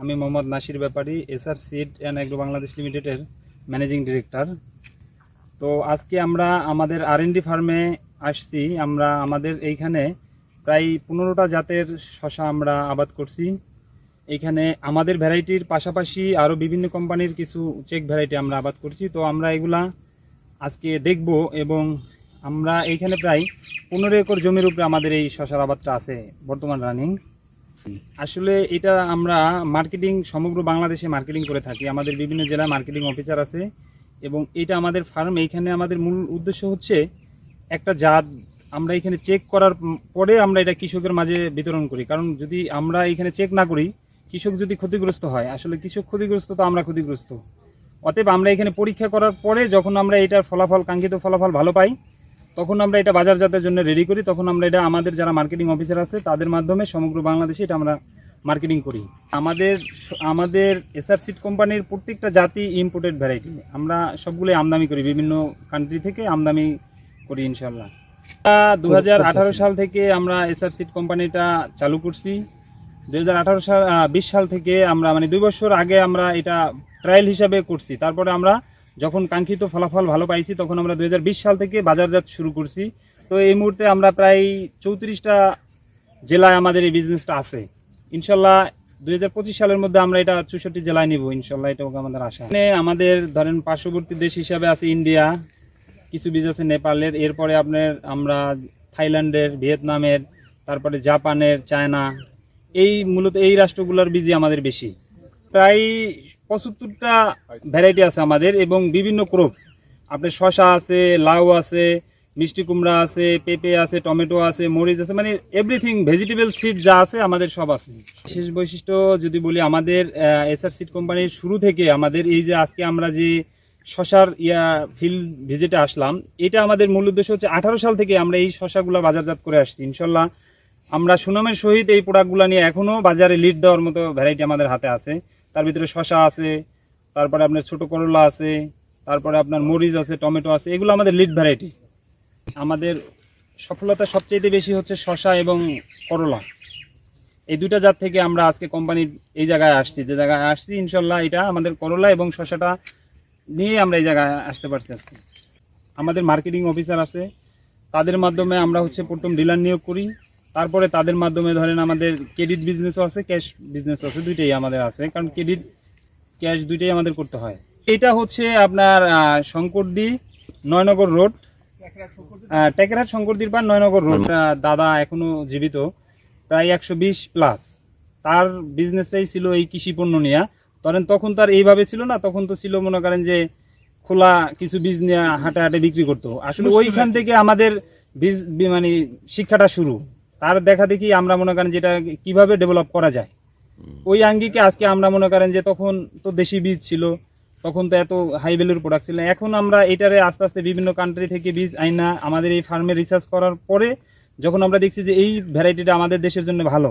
আমি Mohammad Nasir Bepari, SR seed and agro Bangladesh লিমিটেডের managing director. তো আজকে আমরা আমাদের R&D ফার্মে আসছি। আমরা আমাদের এইখানে প্রায় 15টা জাতের শশা আমরা আবাদ করছি। এইখানে আমাদের ভ্যারাইটির পাশাপাশি আরও বিভিন্ন কোম্পানির কিছু চেক ভ্যারাইটি আমরা আবাদ করছি। তো আমরা এগুলা আজকে দেখব এবং আমরা এইখানে প্রায় 15 একর জমির উপরে আমাদের এই শশার আবাদটা আছে বর্তমান রানিং। আসলে এটা আমরা মার্কেটিং সমগ্র বাংলাদেশে মার্কেটিং করে থাকি। আমাদের বিভিন্ন জেলায় মার্কেটিং অফিসার আছে এবং এটা আমাদের ফার্ম। এইখানে আমাদের মূল উদ্দেশ্য হচ্ছে একটা জাত আমরা এখানে চেক করার পরে আমরা এটা কৃষকের মাঝে বিতরণ করি। কারণ যদি আমরা এখানে চেক না করি, কৃষক যদি ক্ষতিগ্রস্ত হয়, আসলে কৃষক ক্ষতিগ্রস্ত তো আমরা ক্ষতিগ্রস্ত। অতএব আমরা এখানে পরীক্ষা করার পরে যখন আমরা এটার ফলাফল, কাঙ্ক্ষিত ফলাফল ভালো পাই, তখন আমরা এটা বাজারজাতের জন্য রেডি করি। তখন আমরা এটা আমাদের যারা মার্কেটিং অফিসার আছে তাদের মাধ্যমে সমগ্র বাংলাদেশে এটা আমরা মার্কেটিং করি। আমাদের এসআর সিড কোম্পানির প্রত্যেকটা জাতি ইম্পোর্টেড ভ্যারাইটি। আমরা সবগুলোই আমদানি করি, বিভিন্ন কান্ট্রি থেকে আমদানি করি ইনশাল্লাহ। 2018 সাল থেকে আমরা এসআর সিড কোম্পানিটা চালু করছি। 2020 সাল থেকে আমরা 2 বছর আগে আমরা এটা ট্রায়াল হিসাবে করছি। তারপরে আমরা যখন কাঙ্ক্ষিত ফলাফল ভালো পাইছি তখন আমরা 2020 সাল থেকে বাজারজাত শুরু করছি। তো এই মুহূর্তে আমরা প্রায় 34টা জেলায় আমাদের এই বিজনেসটা আছে। ইনশাল্লাহ 2025 সালের মধ্যে আমরা এটা 64 জেলায় নিব ইনশাল্লাহ, এটা আমাদের আশা। আমাদের ধরেন পার্শ্ববর্তী দেশ হিসাবে আছে ইন্ডিয়া, কিছু বীজ আছে নেপালের, এরপরে আমরা থাইল্যান্ডের, ভিয়েতনামের, তারপরে জাপানের, চায়না, এই মূলত এই রাষ্ট্রগুলোর বীজই আমাদের বেশি। প্রায় 75টা ভ্যারাইটি আছে আমাদের এবং বিভিন্ন ক্রপস। আপনার শশা আছে, লাউ আছে, মিষ্টি কুমড়া আছে, পেঁপে আছে, টমেটো আছে, মরিচ আছে, মানে এভরিথিং ভেজিটেবল সিড যা আছে আমাদের সব আছে। বিশেষ বৈশিষ্ট্য যদি বলি, আমাদের এসআর সিড কোম্পানির শুরু থেকে আমাদের এই যে আজকে আমরা যে শশার ফিল্ড ভিজিটে আসলাম, এটা আমাদের মূল উদ্দেশ্য হচ্ছে 18 সাল থেকে আমরা এই শশাগুলো বাজারজাত করে আসছি। ইনশাল্লাহ আমরা সুনামের সহিত এই প্রোডাক্টগুলো নিয়ে এখনও বাজারে লিড দেওয়ার মতো ভ্যারাইটি আমাদের হাতে আছে। তার ভিতরে শশা আছে, তারপরে আপনার ছোট করলা আছে, তারপরে আপনার মরিচ আছে, টমেটো আছে, এগুলো আমাদের লিড ভ্যারাইটি। আমাদের সফলতা সবচেয়ে বেশি হচ্ছে শশা এবং করলা। এই দুটা জাত থেকে আমরা আজকে কোম্পানির এই জায়গায় আসছি, যে জায়গায় আসছি ইনশাল্লাহ এটা আমাদের করলা এবং শশাটা নিয়ে আমরা এই জায়গায় আসতে পারছি আজকে। আমাদের মার্কেটিং অফিসার আছে, তাদের মাধ্যমে আমরা প্রথম ডিলার নিয়োগ করি। তারপরে তাদের মাধ্যমে ধরেন আমাদের ক্রেডিট বিজনেসও আছে, ক্যাশ বিজনেসও আছে, দুইটাই আমাদের আছে। কারণ ক্রেডিট ক্যাশ দুইটাই আমাদের করতে হয়। এটা হচ্ছে আপনার শঙ্করদি 9 নগর রোড, টেকেরহাট শঙ্করদির পার 9 নগর রোড। দাদা এখনো জীবিত, প্রায় 120 প্লাস। তার বিজনেসটাই ছিল এই কৃষি পণ্য নিয়ে। ধরেন তখন তার এইভাবে ছিল না, তখন তো ছিল মনে করেন যে খোলা কিছু বীজ নিয়ে হাটে হাটে বিক্রি করতো। আসলে ওইখান থেকে আমাদের বীজ মানে শিক্ষাটা শুরু। তার দেখা দেখি আমরা মনে করেন যেটা কিভাবে ডেভেলপ করা যায়, ওই আঙ্গিকে আজকে আমরা মনে করেন যে তখন তো দেশি বীজ ছিল, তখন তো এত হাই ভ্যালুর প্রোডাক্ট ছিল। এখন আমরা এটারে আস্তে আস্তে বিভিন্ন কান্ট্রি থেকে বীজ আইনা আমাদের এই ফার্মে রিসার্চ করার পরে যখন আমরা দেখছি যে এই ভ্যারাইটিটা আমাদের দেশের জন্য ভালো,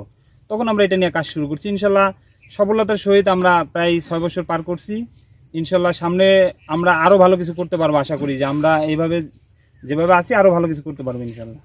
তখন আমরা এটা নিয়ে কাজ শুরু করছি। ইনশাল্লাহ সফলতার সহিত আমরা প্রায় 6 বছর পার করছি। ইনশাল্লাহ সামনে আমরা আরও ভালো কিছু করতে পারবো, আশা করি যে আমরা এইভাবে যেভাবে আছি আরও ভালো কিছু করতে পারবো ইনশাল্লাহ।